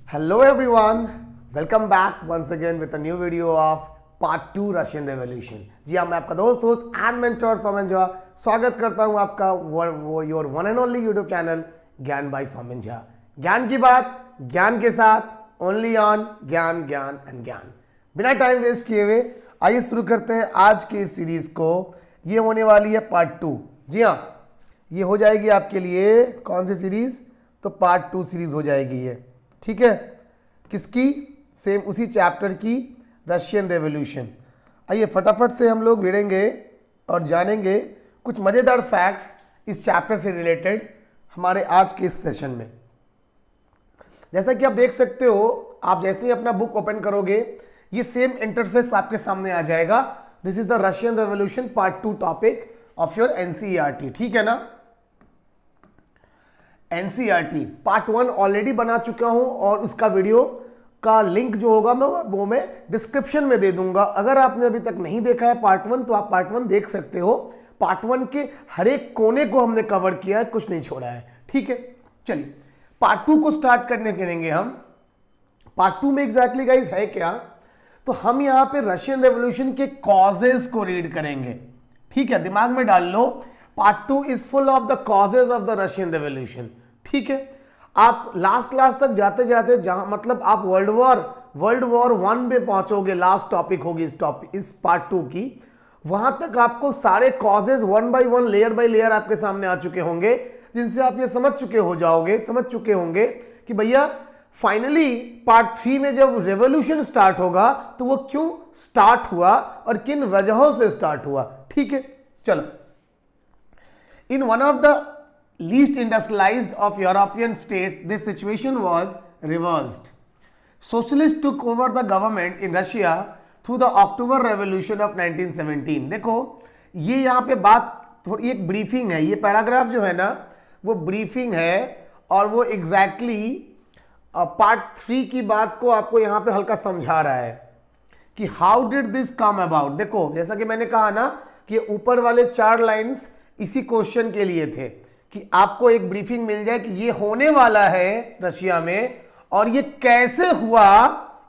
Hello everyone, welcome back once again with a new video of Part 2 Russian Revolution। जी हाँ, मैं आपका दोस्त and mentor Soumen Jha स्वागत करता हूँ आपका your one and only YouTube channel ज्ञान बाय सौमेन झा। ज्ञान की बात ज्ञान के साथ ओनली ऑन ज्ञान ज्ञान एंड ज्ञान। बिना टाइम वेस्ट किए हुए आइए शुरू करते हैं आज की इस सीरीज को। ये होने वाली है पार्ट 2। जी हाँ, ये हो जाएगी आपके लिए कौन सी सीरीज? तो पार्ट 2 सीरीज हो जाएगी ये, ठीक है। किसकी? सेम उसी चैप्टर की, रशियन रेवोल्यूशन। आइए फटाफट से हम लोग भिड़ेंगे और जानेंगे कुछ मज़ेदार फैक्ट्स इस चैप्टर से रिलेटेड हमारे आज के इस सेशन में। जैसा कि आप देख सकते हो, आप जैसे ही अपना बुक ओपन करोगे ये सेम इंटरफेस आपके सामने आ जाएगा। This is the Russian revolution part 2 topic of your NCERT, ठीक है ना। एनसीईआरटी पार्ट 1 ऑलरेडी बना चुका हूं और उसका वीडियो का लिंक जो होगा वो मैं डिस्क्रिप्शन में दे दूंगा। अगर आपने अभी तक नहीं देखा है पार्ट 1 तो आप पार्ट 1 देख सकते हो। पार्ट 1 के हर एक कोने को हमने कवर किया है, कुछ नहीं छोड़ा है, ठीक है। चलिए पार्ट 2 को स्टार्ट करने करेंगे हम। पार्ट 2 में एग्जैक्टली गाइस है क्या? तो हम यहां पे रशियन रेवोल्यूशन के कॉजेज को रीड करेंगे, ठीक है। दिमाग में डाल लो, part 2 is full of the causes of the Russian revolution, ठीक है। आप लास्ट क्लास तक जाते जाते जहां मतलब आप वर्ल्ड वॉर 1 पे पहुंचोगे, लास्ट टॉपिक होगी इस पार्ट 2 की, वहां तक आपको सारे causes 1 by 1 layer by layer आपके सामने आ चुके होंगे, जिनसे आप ये समझ चुके होंगे कि भैया फाइनली पार्ट 3 में जब रेवोल्यूशन स्टार्ट होगा तो वो क्यों स्टार्ट हुआ और किन वजहों से स्टार्ट हुआ, ठीक है। चलो, in one of the least industrialized of European states, this situation was reversed. Socialists took over the government in Russia through the October Revolution of 1917. देखो ये यहाँ पे बात थोड़ी एक ब्रीफिंग है, ये पैराग्राफ जो है ना वो ब्रीफिंग है और वो एग्जैक्टली पार्ट 3 की बात को आपको यहाँ पे हल्का समझा रहा है कि how did this come about. देखो जैसा कि मैंने कहा ना कि ऊपर वाले 4 लाइन्स इसी क्वेश्चन के लिए थे कि आपको एक ब्रीफिंग मिल जाए कि ये होने वाला है रशिया में और ये कैसे हुआ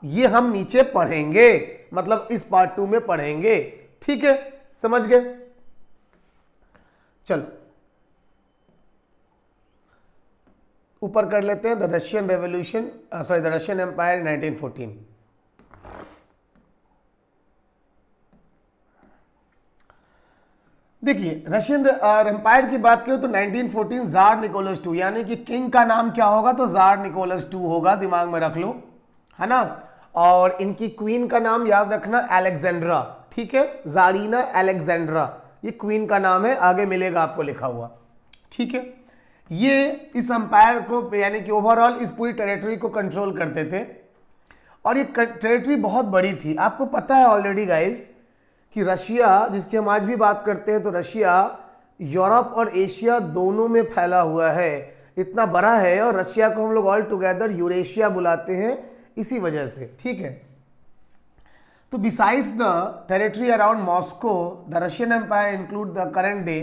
ये हम नीचे पढ़ेंगे, मतलब इस पार्ट 2 में पढ़ेंगे, ठीक है। समझ गए? चलो ऊपर कर लेते हैं the Russian revolution the Russian empire 1914। देखिए रशियन एम्पायर की बात करें तो 1914 जार निकोलस 2, यानी कि किंग का नाम क्या होगा? तो जार निकोलस 2 होगा, दिमाग में रख लो, है ना। और इनकी क्वीन का नाम याद रखना अलेक्जेंड्रा, ठीक है। जारीना अलेक्जेंड्रा ये क्वीन का नाम है, आगे मिलेगा आपको लिखा हुआ, ठीक है। ये इस एम्पायर को यानी कि ओवरऑल इस पूरी टेरिटरी को कंट्रोल करते थे और ये टेरिटरी बहुत बड़ी थी। आपको पता है ऑलरेडी गाइस कि रशिया जिसकी हम आज भी बात करते हैं, तो रशिया यूरोप और एशिया दोनों में फैला हुआ है, इतना बड़ा है। और रशिया को हम लोग ऑल टुगेदर यूरेशिया बुलाते हैं इसी वजह से, ठीक है। तो besides the territory around Moscow, the Russian empire include the current day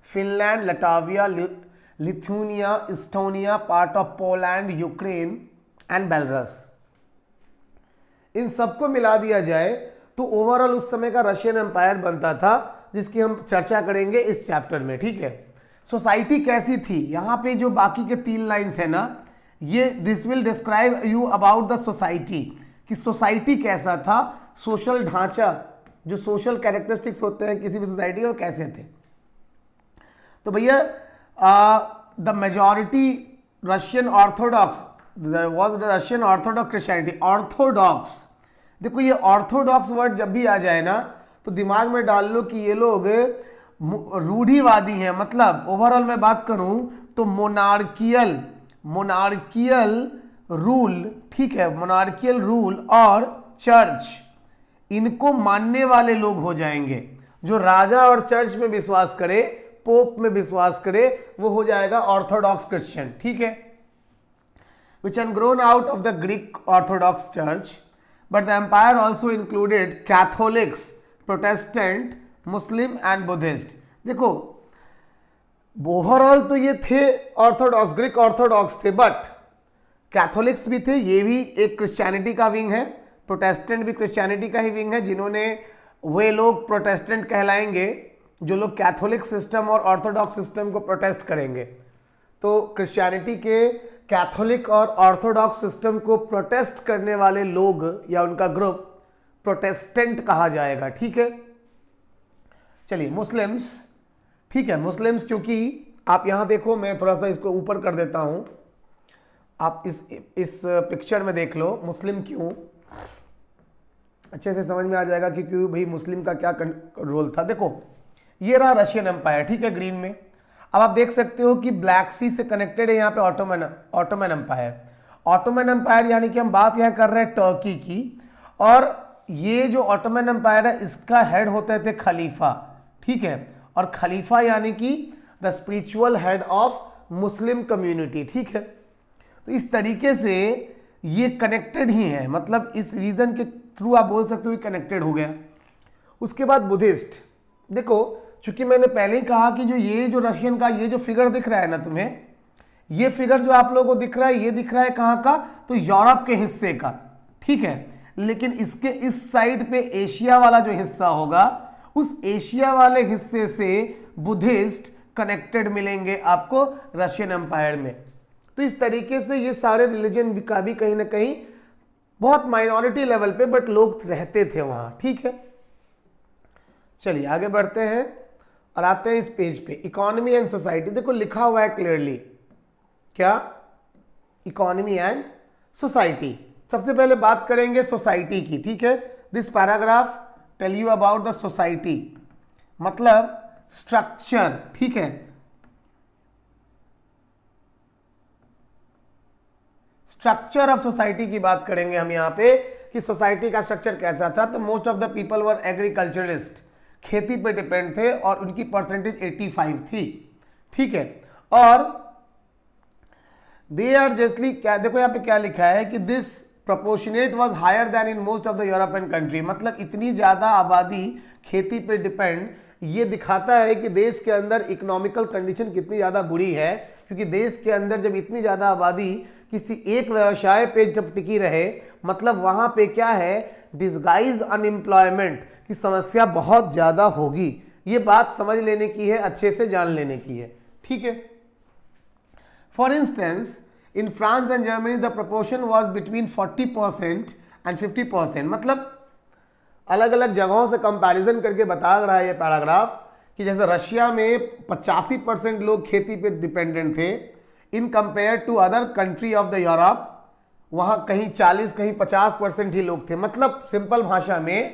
Finland, Latvia, Lithuania, Estonia, part of Poland, Ukraine and Belarus. इन सबको मिला दिया जाए तो ओवरऑल उस समय का रशियन एम्पायर बनता था, जिसकी हम चर्चा करेंगे इस चैप्टर में, ठीक है। सोसाइटी कैसी थी? यहाँ पे जो बाकी के 3 लाइन्स है ना, ये this will describe you about the society, कि सोसाइटी कैसा था, सोशल ढांचा, जो सोशल कैरेक्टरिस्टिक्स होते हैं किसी भी सोसाइटी के, वो कैसे थे। तो भैया the majority Russian Orthodox was the Russian Orthodox Christianity. Orthodox, देखो ये ऑर्थोडॉक्स वर्ड जब भी आ जाए ना तो दिमाग में डाल लो कि ये लोग रूढ़िवादी हैं। मतलब ओवरऑल मैं बात करूं तो मोनार्कियल रूल, ठीक है, मोनार्कियल रूल और चर्च इनको मानने वाले लोग हो जाएंगे। जो राजा और चर्च में विश्वास करे, पोप में विश्वास करे, वो हो जाएगा ऑर्थोडॉक्स क्रिश्चियन, ठीक है। Which had grown out of the Greek Orthodox church, but the empire also included Catholics, Protestant, Muslim and Buddhist। देखो ओवरऑल तो ये थे ऑर्थोडॉक्स, ग्रीक ऑर्थोडॉक्स थे, बट कैथोलिक्स भी थे, ये भी एक क्रिश्चियनिटी का विंग है, प्रोटेस्टेंट भी क्रिश्चियनिटी का ही विंग है, जिन्होंने वे लोग प्रोटेस्टेंट कहलाएंगे जो लोग कैथोलिक सिस्टम और ऑर्थोडॉक्स सिस्टम को प्रोटेस्ट करेंगे। तो क्रिश्चियनिटी के कैथोलिक और ऑर्थोडॉक्स सिस्टम को प्रोटेस्ट करने वाले लोग या उनका ग्रुप प्रोटेस्टेंट कहा जाएगा। ठीक है, चलिए मुस्लिम्स। ठीक है, मुस्लिम्स, क्योंकि आप यहां देखो, मैं थोड़ा सा इसको ऊपर कर देता हूं, आप इस पिक्चर में देख लो मुस्लिम क्यों, अच्छे से समझ में आ जाएगा कि क्यों भाई मुस्लिम का क्या रोल था। देखो ये रहा रशियन एम्पायर, ठीक है, ग्रीन में। अब आप देख सकते हो कि ब्लैक सी से कनेक्टेड है यहाँ पे ऑटोमन एम्पायर। ऑटोमन एम्पायर यानी कि हम बात यहाँ कर रहे हैं टर्की की, और ये जो ऑटोमन एम्पायर है इसका हेड होते थे खलीफा। ठीक है, और खलीफा यानी कि the spiritual head of Muslim community. ठीक है, तो इस तरीके से ये कनेक्टेड ही है, मतलब इस रीजन के थ्रू आप बोल सकते हो कनेक्टेड हो गया। उसके बाद बुद्धिस्ट। देखो चूंकि मैंने पहले ही कहा कि जो रशियन का ये जो फिगर दिख रहा है ना तुम्हें, ये फिगर जो आप लोगों को दिख रहा है, ये दिख रहा है कहाँ का, तो यूरोप के हिस्से का। ठीक है, लेकिन इसके इस साइड पे एशिया वाला जो हिस्सा होगा, उस एशिया वाले हिस्से से बुद्धिस्ट कनेक्टेड मिलेंगे आपको रशियन एम्पायर में। तो इस तरीके से ये सारे रिलीजन का भी कहीं ना कहीं बहुत माइनॉरिटी लेवल पे बट लोग रहते थे वहां। ठीक है, चलिए आगे बढ़ते हैं और आते हैं इस पेज पे, इकोनॉमी एंड सोसाइटी। देखो लिखा हुआ है क्लियरली, क्या, इकोनॉमी एंड सोसाइटी। सबसे पहले बात करेंगे सोसाइटी की। ठीक है, this paragraph tell you about the society, मतलब स्ट्रक्चर। ठीक है, स्ट्रक्चर ऑफ सोसाइटी की बात करेंगे हम यहाँ पे कि सोसाइटी का स्ट्रक्चर कैसा था। तो most of the people were agriculturist, खेती पे डिपेंड थे और उनकी परसेंटेज 85 थी। ठीक है, और दे आर जस्टली, क्या देखो यहाँ पे क्या लिखा है कि this proportionate was higher than in most of the European country, मतलब इतनी ज्यादा आबादी खेती पे डिपेंड, ये दिखाता है कि देश के अंदर इकोनॉमिकल कंडीशन कितनी ज्यादा बुरी है। क्योंकि देश के अंदर जब इतनी ज्यादा आबादी किसी एक व्यवसाय पे जब टिकी रहे, मतलब वहां पे क्या है, डिस्गाइज अनएम्प्लॉयमेंट की समस्या बहुत ज्यादा होगी। ये बात समझ लेने की है, अच्छे से जान लेने की है। ठीक है, for instance in France and Germany the proportion was between 40% and 50%, मतलब अलग अलग जगहों से कंपैरिजन करके बता रहा है ये पैराग्राफ कि जैसे रशिया में 85% लोग खेती पे डिपेंडेंट थे in compare to other country of the Europe, वहां कहीं 40 कहीं 50% ही लोग थे। मतलब सिंपल भाषा में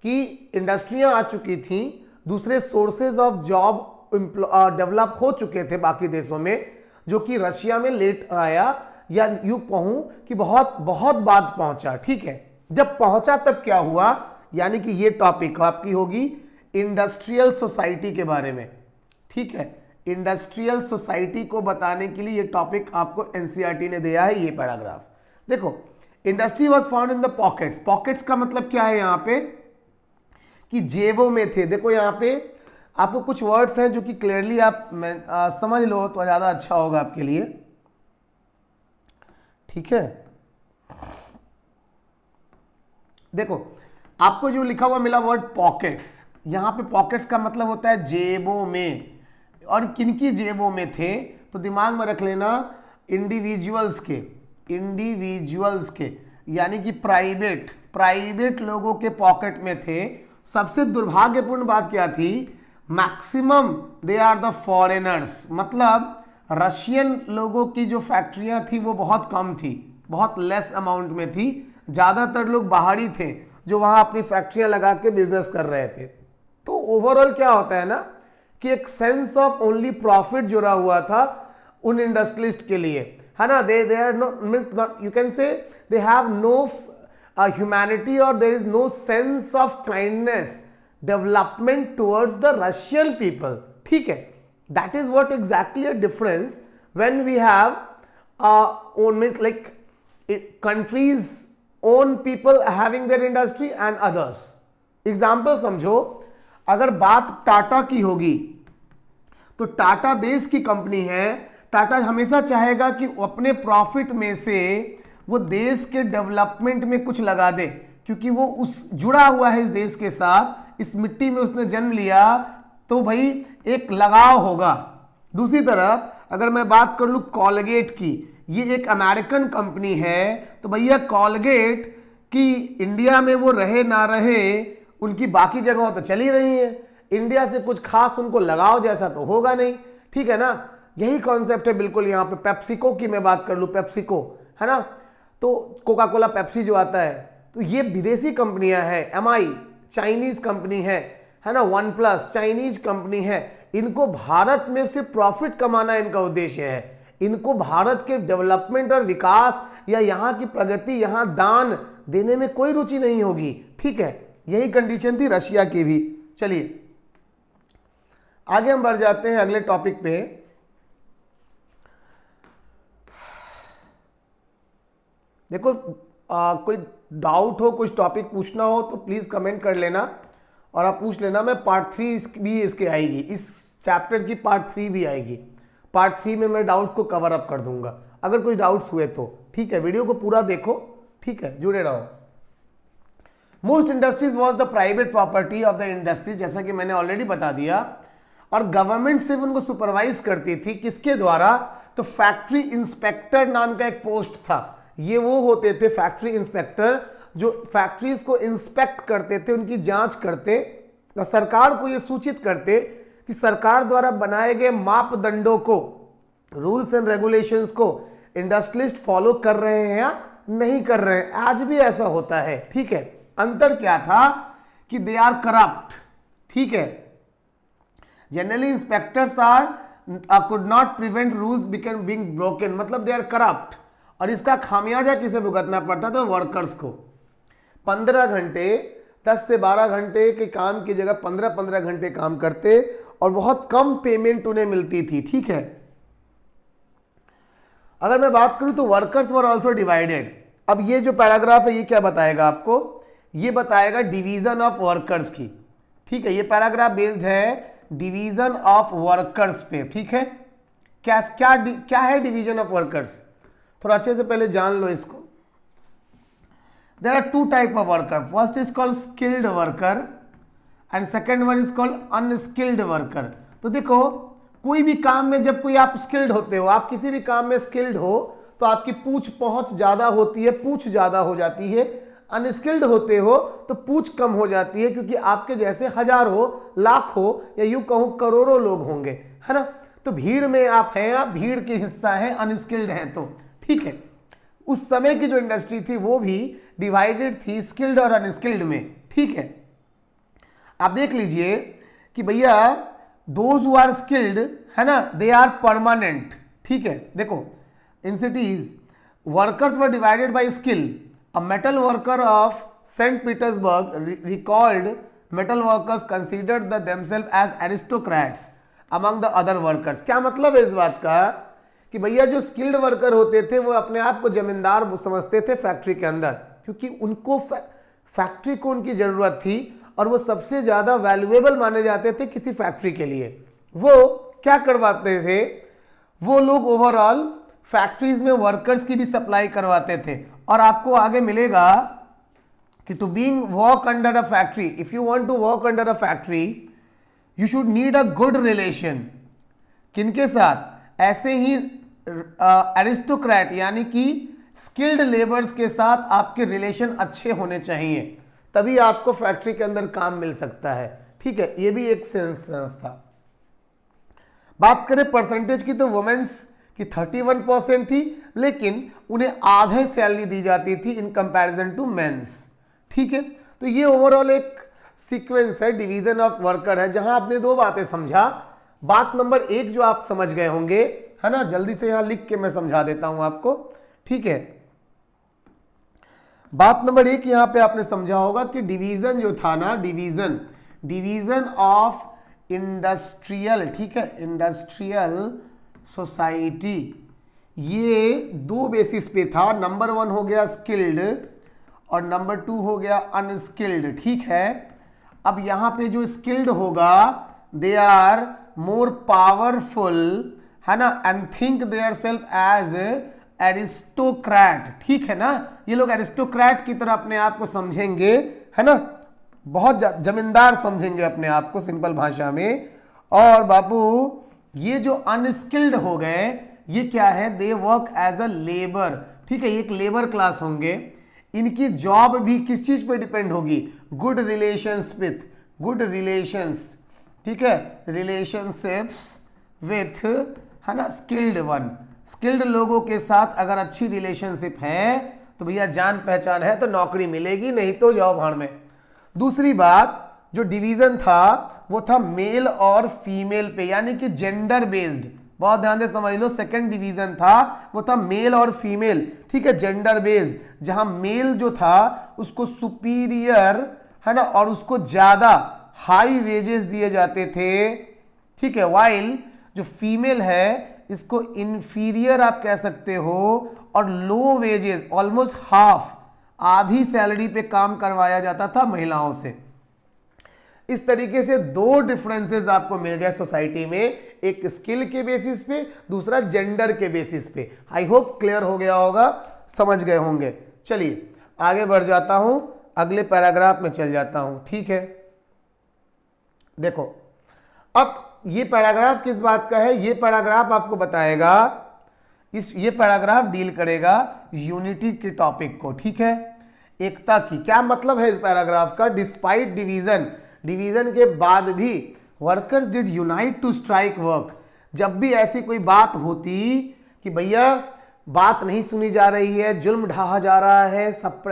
कि इंडस्ट्रियां आ चुकी थी, दूसरे सोर्सेज ऑफ जॉब डेवलप हो चुके थे बाकी देशों में, जो कि रशिया में लेट आया, या यूं कहूं कि बहुत बहुत बाद पहुंचा। ठीक है, जब पहुंचा तब क्या हुआ, यानी कि ये टॉपिक आपकी होगी इंडस्ट्रियल सोसाइटी के बारे में। ठीक है, इंडस्ट्रियल सोसाइटी को बताने के लिए ये टॉपिक आपको एनसीईआरटी ने दिया है, ये पैराग्राफ। देखो industry was found in the pockets. Pockets का मतलब क्या है यहाँ पे, कि जेबों में थे। देखो यहाँ पे आपको कुछ वर्ड्स हैं जो कि क्लियरली आप समझ लो तो ज्यादा अच्छा होगा आपके लिए। ठीक है, देखो आपको जो लिखा हुआ मिला वर्ड पॉकेट्स, यहां पे पॉकेट्स का मतलब होता है जेबों में, और किनकी जेबों में थे, तो दिमाग में रख लेना इंडिविजुअल्स के, यानी कि प्राइवेट लोगों के पॉकेट में थे। सबसे दुर्भाग्यपूर्ण बात क्या थी, maximum they are the foreigners, मतलब रशियन लोगों की जो फैक्ट्रियां थी वो बहुत कम थी, बहुत लेस अमाउंट में थी, ज्यादातर लोग बाहरी थे जो वहां अपनी फैक्ट्रियां लगा के बिजनेस कर रहे थे। तो ओवरऑल क्या होता है ना कि एक सेंस ऑफ ओनली प्रॉफिट जुड़ा हुआ था उन इंडस्ट्रियलिस्ट के लिए, है ना। They are not, you can say they have no humanity और there is no sense of kindness development towards the Russian people. ठीक है, that is what exactly a difference when we have own, means like countries own people having their industry and others. Example समझो, अगर बात टाटा की होगी तो टाटा देश की कंपनी है, टाटा हमेशा चाहेगा कि अपने प्रॉफिट में से वो देश के डेवलपमेंट में कुछ लगा दे, क्योंकि वो उस जुड़ा हुआ है इस देश के साथ, इस मिट्टी में उसने जन्म लिया, तो भाई एक लगाव होगा। दूसरी तरफ अगर मैं बात कर लूँ कॉलगेट की, ये एक अमेरिकन कंपनी है, तो भैया कॉलगेट की इंडिया में वो रहे ना रहे, उनकी बाकी जगहों तो चली रही है, इंडिया से कुछ खास उनको लगाव जैसा तो होगा नहीं, ठीक है ना। यही कॉन्सेप्ट है बिल्कुल यहाँ पे। पेप्सिको की मैं बात कर लूँ, पेप्सिको है ना, तो कोका कोला पेप्सी जो आता है, तो ये विदेशी कंपनियां हैं। एमआई चाइनीज कंपनी है ना, वन प्लस चाइनीज कंपनी है। इनको भारत में सिर्फ प्रॉफिट कमाना इनका उद्देश्य है, इनको भारत के डेवलपमेंट और विकास या यहाँ की प्रगति, यहाँ दान देने में कोई रुचि नहीं होगी, ठीक है। यही कंडीशन थी रशिया की भी। चलिए आगे हम बढ़ जाते हैं अगले टॉपिक पे। देखो कोई डाउट हो, कुछ टॉपिक पूछना हो तो प्लीज कमेंट कर लेना और आप पूछ लेना। मैं पार्ट 3 भी इसके आएगी, इस चैप्टर की पार्ट 3 भी आएगी। पार्ट 3 में मैं डाउट्स को कवर अप कर दूंगा अगर कुछ डाउट्स हुए तो, ठीक है। वीडियो को पूरा देखो, ठीक है, जुड़े रहो। Most industries was the private property of the industry, जैसा कि मैंने ऑलरेडी बता दिया, और गवर्नमेंट सिर्फ उनको सुपरवाइज करती थी, किसके द्वारा, तो फैक्ट्री इंस्पेक्टर नाम का एक पोस्ट था। ये वो होते थे फैक्ट्री इंस्पेक्टर जो फैक्ट्रीज को इंस्पेक्ट करते थे, उनकी जांच करते और सरकार को ये सूचित करते कि सरकार द्वारा बनाए गए मापदंडों को, रूल्स एंड रेगुलेशंस को इंडस्ट्रियलिस्ट फॉलो कर रहे हैं या नहीं कर रहे हैं। आज भी ऐसा होता है, ठीक है। अंतर क्या था कि दे आर करप्ट, ठीक है। Generally inspectors are could not prevent rules being broken, मतलब दे आर करप्ट, और इसका खामियाजा किसे भुगतना पड़ता था, वर्कर्स को। 15 घंटे 10 से 12 घंटे के काम की जगह 15-15 घंटे काम करते और बहुत कम पेमेंट उन्हें मिलती थी, ठीक है। अगर मैं बात करूं तो वर्कर्स वर आल्सो डिवाइडेड। अब ये जो पैराग्राफ है ये क्या बताएगा आपको, ये बताएगा डिवीजन ऑफ वर्कर्स की, ठीक है। ये पैराग्राफ बेस्ड है डिवीजन ऑफ वर्कर्स पे, ठीक है। क्या है डिवीजन ऑफ वर्कर्स, थोड़ा अच्छे से पहले जान लो इसको। There are two type of worker. First is called skilled worker and second one is called unskilled worker. तो देखो कोई भी काम में जब कोई आप स्किल्ड होते हो, आप किसी भी काम में स्किल्ड हो तो आपकी पूछ पहुंच ज्यादा होती है, पूछ ज्यादा हो जाती है। अनस्किल्ड होते हो तो पूछ कम हो जाती है, क्योंकि आपके जैसे हजारों लाखों या यूं कहूं करोड़ों लोग होंगे, है ना। तो भीड़ में आप हैं, आप भीड़ के हिस्सा हैं, अनस्किल्ड हैं तो, ठीक है। उस समय की जो इंडस्ट्री थी वो भी डिवाइडेड थी स्किल्ड और अनस्किल्ड में, ठीक है। आप देख लीजिए कि भैया दोज हु आर स्किल्ड, है ना, दे आर परमानेंट, ठीक है। देखो in cities workers were divided by skill. A metal worker of Saint Petersburg recalled metal workers considered themselves as aristocrats among the other workers. क्या मतलब है इस बात का कि भैया जो स्किल्ड वर्कर होते थे वो अपने आप को जमींदार समझते थे फैक्ट्री के अंदर, क्योंकि उनको फैक्ट्री को उनकी जरूरत थी और वो सबसे ज्यादा वैल्यूएबल माने जाते थे किसी फैक्ट्री के लिए। वो क्या करवाते थे, वो लोग ओवरऑल फैक्ट्रीज में वर्कर्स की भी सप्लाई करवाते थे। और आपको आगे मिलेगा कि to being work under a factory, if you want to work under a factory you should need a good relation. किनके साथ, ऐसे ही एरिस्टोक्रेट यानी कि स्किल्ड लेबर्स के साथ आपके रिलेशन अच्छे होने चाहिए, तभी आपको फैक्ट्री के अंदर काम मिल सकता है, ठीक है। ये भी एक सेंस था। बात करें परसेंटेज की तो वुमेन्स की 31% थी, लेकिन उन्हें आधे सैलरी दी जाती थी इन कंपैरिजन टू मेंस, ठीक है। तो ये ओवरऑल एक सीक्वेंस है, डिवीजन ऑफ वर्कर है, जहां आपने दो बातें समझा। बात नंबर 1 जो आप समझ गए होंगे, है ना, जल्दी से यहां लिख के मैं समझा देता हूं आपको, ठीक है। बात नंबर 1 यहां पे आपने समझा होगा कि डिवीजन जो था ना, डिवीजन ऑफ इंडस्ट्रियल, ठीक है, इंडस्ट्रियल सोसाइटी, ये 2 बेसिस पे था। नंबर 1 हो गया स्किल्ड और नंबर 2 हो गया अनस्किल्ड, ठीक है। अब यहां पे जो स्किल्ड होगा दे आर मोर पावरफुल है ना, and think their self as aristocrat, ठीक है ना, ये लोग एरिस्टोक्रेट की तरह अपने आप को समझेंगे, है ना, बहुत जमींदार समझेंगे अपने आप को सिंपल भाषा में। और बापू ये जो अनस्किल्ड हो गए, ये क्या है, they work as a labour, ठीक है, एक लेबर क्लास होंगे। इनकी जॉब भी किस चीज पे डिपेंड होगी, good relations with, good relations, ठीक है, रिलेशनशिप्स विथ, है ना, स्किल्ड वन, स्किल्ड लोगों के साथ अगर अच्छी रिलेशनशिप है तो भैया जान पहचान है तो नौकरी मिलेगी, नहीं तो जाओ भाड़ में। दूसरी बात, जो डिवीजन था वो था मेल और फीमेल पे, यानी कि जेंडर बेस्ड, बहुत ध्यान से समझ लो। सेकंड डिवीजन था वो था मेल और फीमेल, ठीक है, जेंडर बेस्ड, जहां मेल जो था उसको सुपीरियर, है ना, और उसको ज्यादा हाई वेजेस दिए जाते थे, ठीक है, वाइल जो फीमेल है इसको इंफीरियर आप कह सकते हो, और लो वेजेस, ऑलमोस्ट हाफ, आधी सैलरी पे काम करवाया जाता था महिलाओं से। इस तरीके से दो डिफरेंसेस आपको मिल गए सोसाइटी में, एक स्किल के बेसिस पे, दूसरा जेंडर के बेसिस पे। आई होप क्लियर हो गया होगा, समझ गए होंगे। चलिए आगे बढ़ जाता हूं, अगले पैराग्राफ में चल जाता हूं, ठीक है। देखो अब ये पैराग्राफ किस बात का है, ये पैराग्राफ आपको बताएगा, ये पैराग्राफ डील करेगा यूनिटी के टॉपिक को, ठीक है, एकता की। क्या मतलब है इस पैराग्राफ का, डिस्पाइट डिवीजन, डिवीजन के बाद भी workers did unite to strike work. जब भी ऐसी कोई बात होती कि भैया बात नहीं सुनी जा रही है, जुल्म ढाहा जा रहा है, सब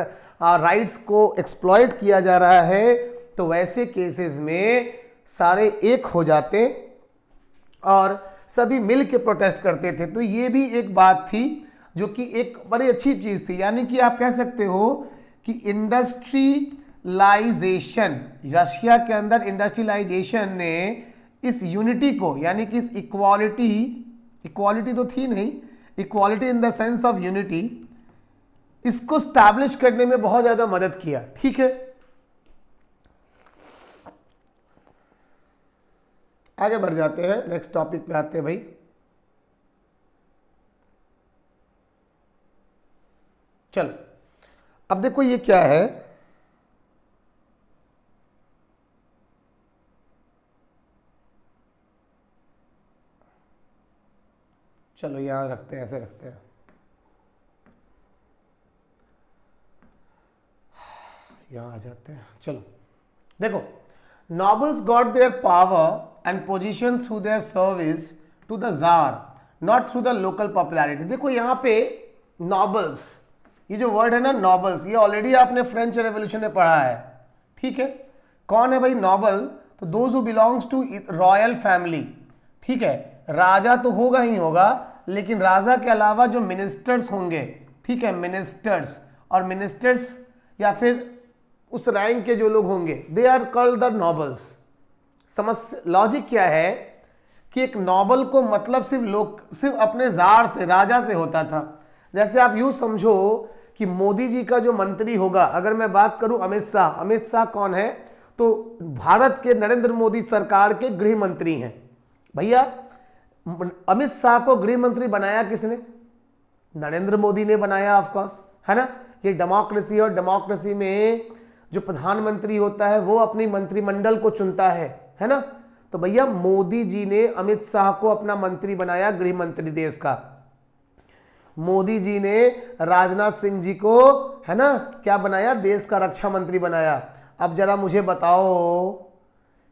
राइट्स को एक्सप्लॉइट किया जा रहा है, तो वैसे केसेस में सारे एक हो जाते और सभी मिल के प्रोटेस्ट करते थे। तो ये भी एक बात थी जो कि एक बड़ी अच्छी चीज थी, यानी कि आप कह सकते हो कि इंडस्ट्रियलाइजेशन, रशिया के अंदर इंडस्ट्रियलाइजेशन ने इस यूनिटी को, यानी कि इस इक्वालिटी, इक्वालिटी तो थी नहीं, equality in the sense of unity, इसको स्टैब्लिश करने में बहुत ज्यादा मदद किया, ठीक है। आगे बढ़ जाते हैं, नेक्स्ट टॉपिक पे आते हैं भाई। चलो अब देखो ये क्या है, चलो यहां रखते हैं, ऐसे रखते हैं, यहां आ जाते हैं। चलो देखो, nobles got their power and position through their service to the czar, not through the local popularity। देखो यहाँ पे nobles, ये जो वर्ड है ना nobles, ये ऑलरेडी आपने फ्रेंच रेवोल्यूशन में पढ़ा है, ठीक है। कौन है भाई नॉबल, तो those who belongs to royal family, ठीक है, राजा तो होगा ही होगा, लेकिन राजा के अलावा जो मिनिस्टर्स होंगे, ठीक है, मिनिस्टर्स, और मिनिस्टर्स या फिर उस रैंक के जो लोग होंगे, they are called the nobles. समझ, लॉजिक क्या है कि एक नॉबल को मतलब सिर्फ अपने जार से, राजा से होता था। जैसे आप यूं समझो कि मोदी जी का जो मंत्री होगा, अगर मैं बात करूं अमित शाह, अमित शाह कौन है, तो भारत के नरेंद्र मोदी सरकार के गृह मंत्री हैं। भैया अमित शाह को गृह मंत्री बनाया किसने, नरेंद्र मोदी ने बनाया, ऑफ कोर्स, है ना। ये डेमोक्रेसी, और डेमोक्रेसी में जो प्रधानमंत्री होता है वो अपनी मंत्रिमंडल को चुनता है ना। तो भैया मोदी जी ने अमित शाह को अपना मंत्री बनाया, गृह मंत्री देश का। मोदी जी ने राजनाथ सिंह जी को, है ना, क्या बनाया, देश का रक्षा मंत्री बनाया। अब जरा मुझे बताओ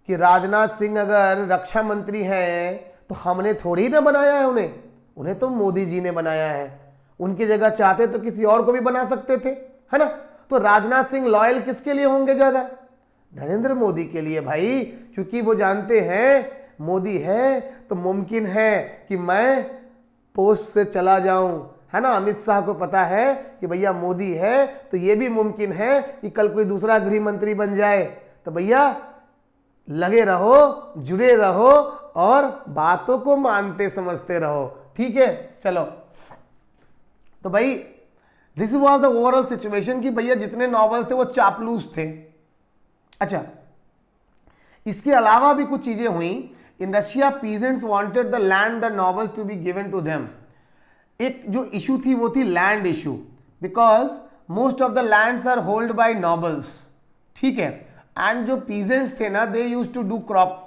कि राजनाथ सिंह अगर रक्षा मंत्री हैं तो हमने थोड़ी ना बनाया है उन्हें, उन्हें तो मोदी जी ने बनाया है। उनकी जगह चाहते तो किसी और को भी बना सकते थे, है ना। तो राजनाथ सिंह लॉयल किसके लिए होंगे ज्यादा, नरेंद्र मोदी के लिए भाई, क्योंकि वो जानते हैं मोदी है तो मुमकिन है कि मैं पोस्ट से चला जाऊं, है ना। अमित शाह को पता है कि भैया मोदी है तो ये भी मुमकिन है कि कल कोई दूसरा गृह मंत्री बन जाए। तो भैया लगे रहो, जुड़े रहो और बातों को मानते समझते रहो, ठीक है। चलो तो भाई this was the overall situation कि भैया जितने नॉवेल्स थे वो चापलूस थे। अच्छा, इसके अलावा भी कुछ चीजें हुई। In Russia peasants wanted the land the nobles to be given to them. एक जो इशू थी वो थी land issue, because most of the lands are hold by nobles, ठीक है, एंड जो पीजेंट्स थे ना they used to do crop.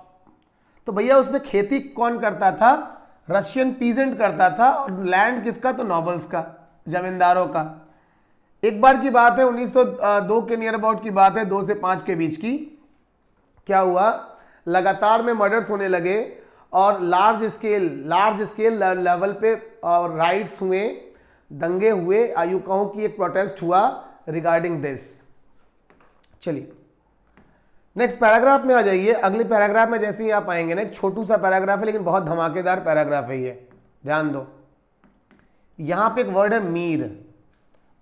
तो भैया उसमें खेती कौन करता था? रशियन पीजेंट करता था, और लैंड किसका? तो नॉबल्स का, जमींदारों का। एक बार की बात है 1902 के नियर अबाउट की बात है, 2 से 5 के बीच की। क्या हुआ, लगातार में मर्डर्स होने लगे और लार्ज स्केल लेवल पे राइट्स हुए, दंगे हुए, आयु कहूं कि एक प्रोटेस्ट हुआ रिगार्डिंग दिस। चलिए नेक्स्ट पैराग्राफ में आ जाइए। अगले पैराग्राफ में जैसे ही आप आएंगे ना, एक छोटू सा पैराग्राफ है लेकिन बहुत धमाकेदार पैराग्राफ है ये, ध्यान दो। यहां पे एक वर्ड है मीर।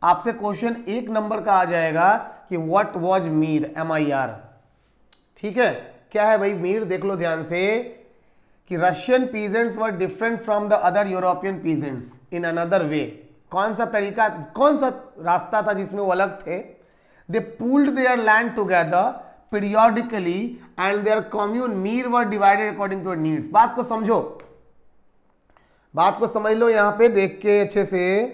आपसे क्वेश्चन 1 नंबर का आ जाएगा कि व्हाट वाज मीर, MIR, ठीक है। क्या है भाई मीर? देख लो ध्यान से कि Russian peasants were different from the other European peasants in another way. कौन सा तरीका, कौन सा रास्ता था जिसमें वो अलग थे? They pooled their land together periodically and their commune mir were divided according to needs. बात को समझो, बात को समझ लो यहां पे देख के अच्छे से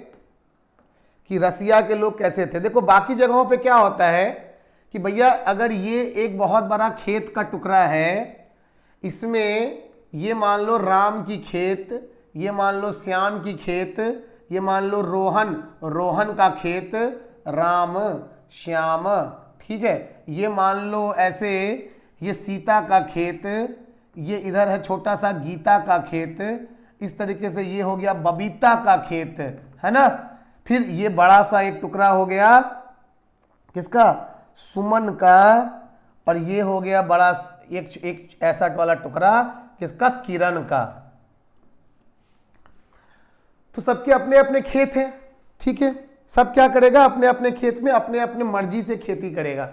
कि रसिया के लोग कैसे थे। देखो बाकी जगहों पे क्या होता है कि भैया अगर ये एक बहुत बड़ा खेत का टुकड़ा है, इसमें ये मान लो राम की खेत, ये मान लो श्याम की खेत, ये मान लो रोहन का खेत, राम श्याम, ठीक है, ये मान लो ऐसे ये सीता का खेत, ये इधर है छोटा सा गीता का खेत, इस तरीके से ये हो गया बबीता का खेत, है ना। फिर ये बड़ा सा एक टुकड़ा हो गया किसका? सुमन का, और ये हो गया बड़ा एक ऐसा वाला टुकड़ा किसका? किरण का। तो सबके अपने अपने खेत हैं, ठीक है। सब क्या करेगा? अपने अपने खेत में अपने अपने मर्जी से खेती करेगा,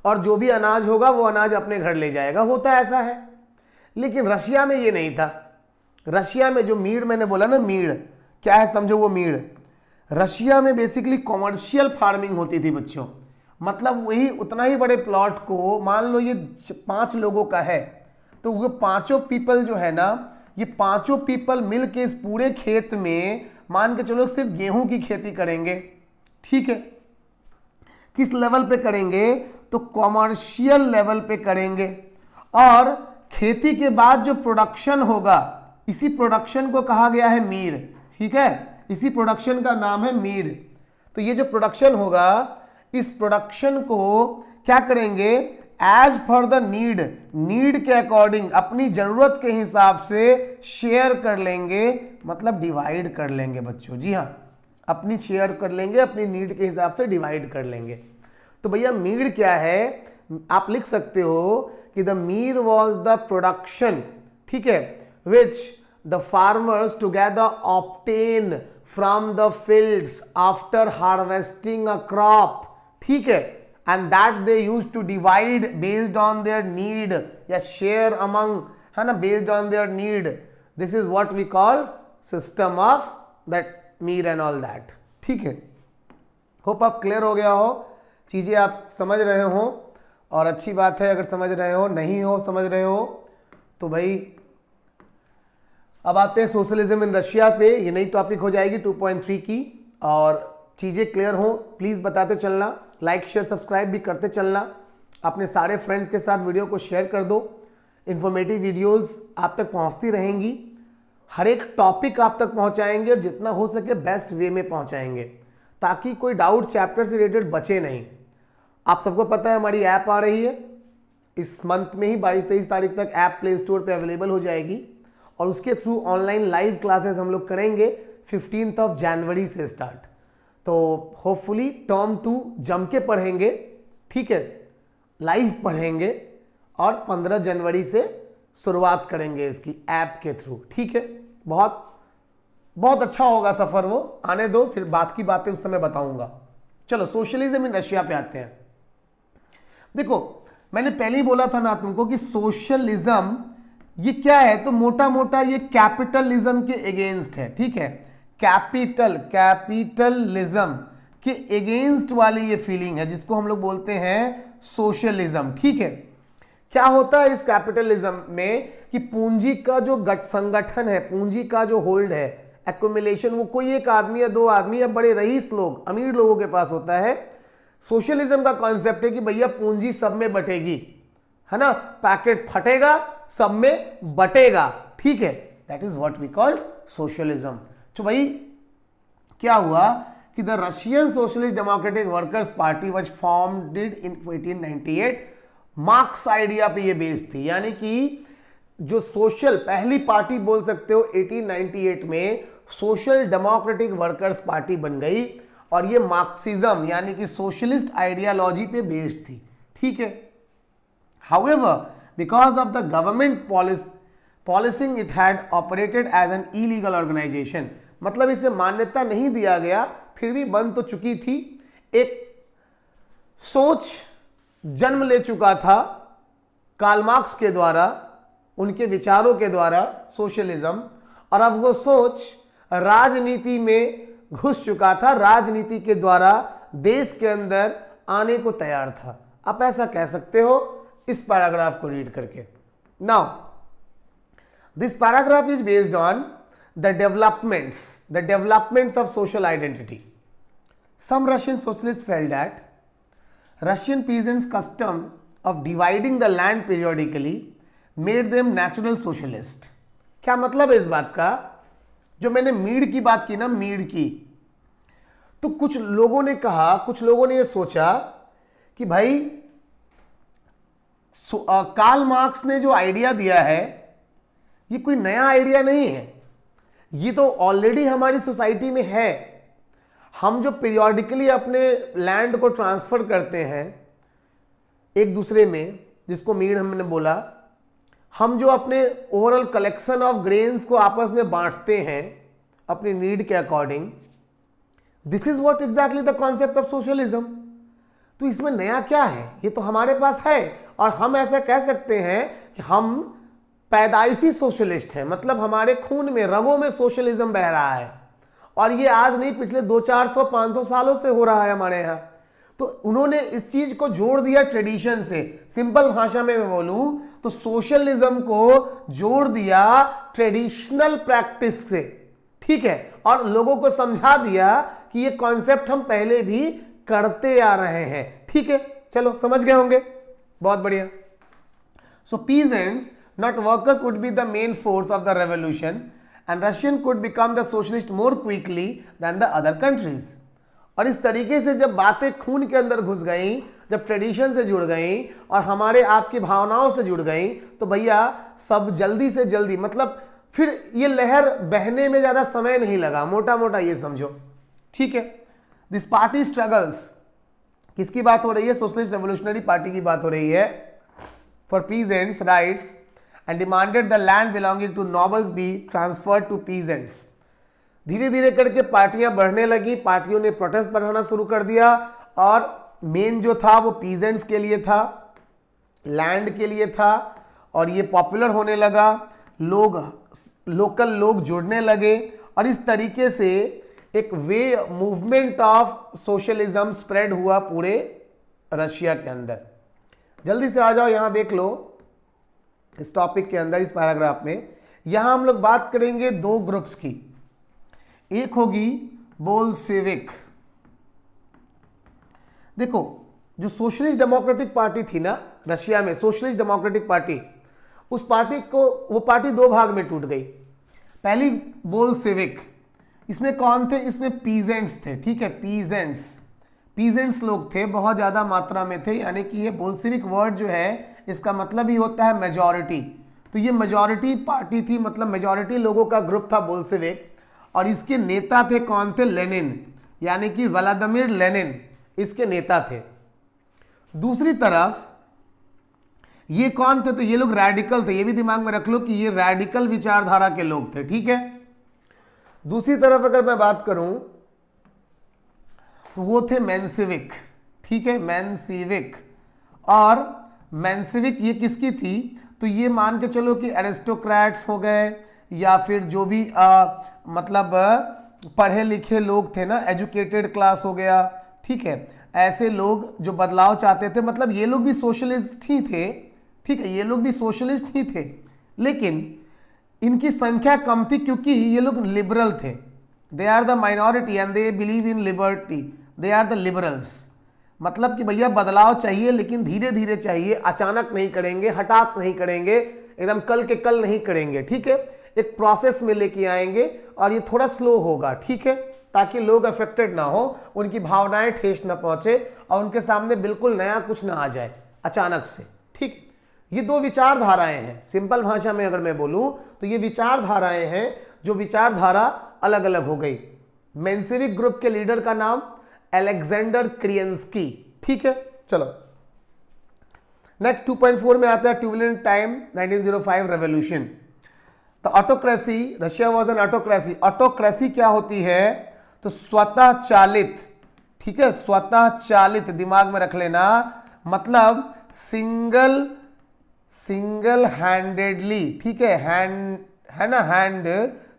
और जो भी अनाज होगा वो अनाज अपने घर ले जाएगा, होता ऐसा है। लेकिन रशिया में ये नहीं था। रशिया में जो मीड़ मैंने बोला ना, मीड़ क्या है समझो, वो मीड़ रशिया में बेसिकली कॉमर्शियल फार्मिंग होती थी बच्चों। मतलब वही उतना ही बड़े प्लॉट को, मान लो ये 5 लोगों का है, तो वो 5 पीपल जो है ना, ये 5 पीपल मिल के इस पूरे खेत में मान के चलो सिर्फ गेहूं की खेती करेंगे, ठीक है। किस लेवल पे करेंगे? तो कॉमर्शियल लेवल पे करेंगे, और खेती के बाद जो प्रोडक्शन होगा, इसी प्रोडक्शन को कहा गया है मीर, ठीक है। इसी प्रोडक्शन का नाम है मीर। तो ये जो प्रोडक्शन होगा, इस प्रोडक्शन को क्या करेंगे? एज फॉर द नीड के अकॉर्डिंग, अपनी जरूरत के हिसाब से शेयर कर लेंगे, मतलब डिवाइड कर लेंगे बच्चों। जी हाँ, अपनी शेयर कर लेंगे, अपनी नीड के हिसाब से डिवाइड कर लेंगे। तो भैया मीर क्या है? आप लिख सकते हो कि the Mir was the production, ठीक है, which the farmers together obtain from the fields after harvesting a crop, ठीक है, and that they used to divide based on their need, या share among, है ना, based on their need. This is what we call system of that meal and all that, ठीक है। Hope आप clear हो गया हो, चीज़ें आप समझ रहे हो, और अच्छी बात है अगर समझ रहे हो। नहीं हो समझ रहे हो तो भाई अब आते हैं सोशलिज्म इन रशिया पे। ये नई टॉपिक हो जाएगी 2.3 की, और चीज़ें क्लियर हो प्लीज़ बताते चलना, लाइक शेयर सब्सक्राइब भी करते चलना, अपने सारे फ्रेंड्स के साथ वीडियो को शेयर कर दो। इन्फॉर्मेटिव वीडियोस आप तक पहुंचती रहेंगी, हर एक टॉपिक आप तक पहुंचाएंगे, और जितना हो सके बेस्ट वे में पहुंचाएंगे, ताकि कोई डाउट चैप्टर से रिलेटेड बचे नहीं। आप सबको पता है हमारी ऐप आ रही है, इस मंथ में ही 22-23 तारीख तक ऐप प्ले स्टोर पर अवेलेबल हो जाएगी, और उसके थ्रू ऑनलाइन लाइव क्लासेस हम लोग करेंगे 15 जनवरी से स्टार्ट। तो होपफुली टर्म 2 जम के पढ़ेंगे, ठीक है, लाइव पढ़ेंगे, और 15 जनवरी से शुरुआत करेंगे इसकी ऐप के थ्रू, ठीक है। बहुत बहुत अच्छा होगा सफ़र, वो आने दो, फिर बात की बातें उस समय बताऊंगा। चलो सोशलिज्म इन रशिया पे आते हैं। देखो मैंने पहले ही बोला था ना तुमको कि सोशलिज्म ये क्या है, तो मोटा मोटा ये कैपिटलिज्म के अगेंस्ट है, ठीक है। कैपिटलिज्म के अगेंस्ट वाली ये फीलिंग है, जिसको हम लोग बोलते हैं सोशलिज्म, ठीक है। क्या होता है इस कैपिटलिज्म में कि पूंजी का जो संगठन है, पूंजी का जो होल्ड है, एक्युमुलेशन, वो कोई एक आदमी या दो आदमी या बड़े रईस लोग, अमीर लोगों के पास होता है। सोशलिज्म का कॉन्सेप्ट है कि भैया पूंजी सब में बटेगी, है ना, पैकेट फटेगा सब में बटेगा, ठीक है, that is what we call socialism. तो भाई क्या हुआ कि the Russian socialist democratic workers party was formed in 1898। Marx idea पे ये बेस्ड थी, यानी कि जो सोशल पहली पार्टी बोल सकते हो 1898 में सोशल डेमोक्रेटिक वर्कर्स पार्टी बन गई, और ये मार्क्सिज्म यानी कि सोशलिस्ट आइडियोलॉजी पे बेस्ड थी, ठीक है। However because of the government policing it had operated as an illegal organisation, मतलब इसे मान्यता नहीं दिया गया, फिर भी बन तो चुकी थी। एक सोच जन्म ले चुका था कार्ल मार्क्स के द्वारा, उनके विचारों के द्वारा, सोशलिज्म, और अब वो सोच राजनीति में घुस चुका था, राजनीति के द्वारा देश के अंदर आने को तैयार था। आप ऐसा कह सकते हो इस पैराग्राफ को रीड करके। Now this paragraph is based on the developments of social identity. Some Russian socialists felt that Russian peasants' custom of dividing the land periodically made them natural socialist. क्या मतलब है इस बात का? जो मैंने मीड की बात की ना, मीड की, तो कुछ लोगों ने कहा, कुछ लोगों ने ये सोचा कि भाई कार्ल मार्क्स ने जो आइडिया दिया है ये कोई नया आइडिया नहीं है, ये तो ऑलरेडी हमारी सोसाइटी में है। हम जो पीरियोडिकली अपने लैंड को ट्रांसफर करते हैं एक दूसरे में, जिसको मीड हमने बोला, हम जो अपने ओवरऑल कलेक्शन ऑफ ग्रेन्स को आपस में बांटते हैं अपनी नीड के according, this is what exactly the concept of socialism. तो इसमें नया क्या है, ये तो हमारे पास है, और हम ऐसा कह सकते हैं कि हम पैदाइशी सोशलिस्ट है, मतलब हमारे खून में, रगों में सोशलिज्म बह रहा है, और ये आज नहीं पिछले 200-400-500 सालों से हो रहा है हमारे यहाँ। तो उन्होंने इस चीज को जोड़ दिया ट्रेडिशन से। सिंपल भाषा में मैं बोलूं तो सोशलिज्म को जोड़ दिया ट्रेडिशनल प्रैक्टिस से, ठीक है, और लोगों को समझा दिया कि ये कॉन्सेप्ट हम पहले भी करते आ रहे हैं, ठीक है। चलो समझ गए होंगे, बहुत बढ़िया। सो peasants, not workers, would be the main force of the revolution, and Russian could become the socialist more quickly than the other countries. और इस तरीके से जब बातें खून के अंदर घुस गई, जब ट्रेडिशन से जुड़ गई और हमारे आपकी भावनाओं से जुड़ गई, तो भैया सब जल्दी से जल्दी, मतलब फिर ये लहर बहने में ज्यादा समय नहीं लगा, मोटा मोटा ये समझो, ठीक है। दिस पार्टी स्ट्रगल्स, किसकी बात हो रही है? सोशलिस्ट रेवोल्यूशनरी पार्टी की बात हो रही है। For peasants rights and demanded the land belonging to nobles be transferred to peasants. धीरे धीरे करके पार्टियां बढ़ने लगी, पार्टियों ने प्रोटेस्ट बढ़ाना शुरू कर दिया, और मेन जो था वो पीजेंट्स के लिए था, लैंड के लिए था, और ये पॉपुलर होने लगा, लोग, लोकल लोग जुड़ने लगे, और इस तरीके से एक वे मूवमेंट ऑफ सोशलिज्म स्प्रेड हुआ पूरे रशिया के अंदर। जल्दी से आ जाओ, यहां देख लो इस टॉपिक के अंदर, इस पैराग्राफ में। यहां हम लोग बात करेंगे दो ग्रुप्स की, एक होगी बोल्शेविक। देखो, जो सोशलिस्ट डेमोक्रेटिक पार्टी थी ना रशिया में, सोशलिस्ट डेमोक्रेटिक पार्टी, उस पार्टी को, वो पार्टी दो भाग में टूट गई। पहली बोल्शेविक, इसमें कौन थे? इसमें पीजेंट्स थे, ठीक है, पीजेंट्स लोग थे, बहुत ज्यादा मात्रा में थे, यानी कि ये बोल्शेविक वर्ड जो है इसका मतलब ही होता है मेजॉरिटी। तो ये मेजॉरिटी पार्टी थी, मतलब मेजॉरिटी लोगों का ग्रुप था बोल्शेविक, और इसके नेता थे कौन थे? लेनिन, यानी कि व्लादिमीर लेनिन इसके नेता थे। दूसरी तरफ ये कौन थे? तो ये लोग रैडिकल थे, ये भी दिमाग में रख लो कि ये रैडिकल विचारधारा के लोग थे, ठीक है। दूसरी तरफ अगर मैं बात करूं तो वो थे मेंशेविक, ठीक है, मेंशेविक। और मेंशेविक ये किसकी थी? तो ये मान के चलो कि एरिस्टोक्रेट्स हो गए, या फिर जो भी मतलब पढ़े लिखे लोग थे ना, एजुकेटेड क्लास हो गया, ठीक है, ऐसे लोग जो बदलाव चाहते थे, मतलब ये लोग भी सोशलिस्ट ही थे, ठीक है, ये लोग भी सोशलिस्ट ही थे, लेकिन इनकी संख्या कम थी क्योंकि ये लोग लिबरल थे। They are the minority and they believe in liberty, they are the liberals. मतलब कि भैया बदलाव चाहिए, लेकिन धीरे धीरे चाहिए, अचानक नहीं करेंगे, हठात नहीं करेंगे, एकदम कल के कल नहीं करेंगे, ठीक है, एक प्रोसेस में लेके आएंगे और ये थोड़ा स्लो होगा, ठीक है, ताकि लोग अफेक्टेड ना हो, उनकी भावनाएं ठेस ना पहुंचे और उनके सामने बिल्कुल नया कुछ ना आ जाए अचानक से, ठीक। ये दो विचारधाराएं हैं, सिंपल भाषा में अगर मैं बोलूं तो ये विचारधाराएं हैं, जो विचारधारा अलग अलग हो गई। मेंशेविक ग्रुप के लीडर का नाम अलेक्जेंडर क्रियंस्की, ठीक है। चलो नेक्स्ट 2.4 में आता है ट्यूबुलेंट टाइम 1905 रेवोल्यूशन। तो autocracy, Russia was an autocracy. Autocracy क्या होती है? तो स्वतः चालित, ठीक है, स्वतः चालित, दिमाग में रख लेना, मतलब सिंगल हैंडेडली, ठीक है, हैंड है ना, हैंड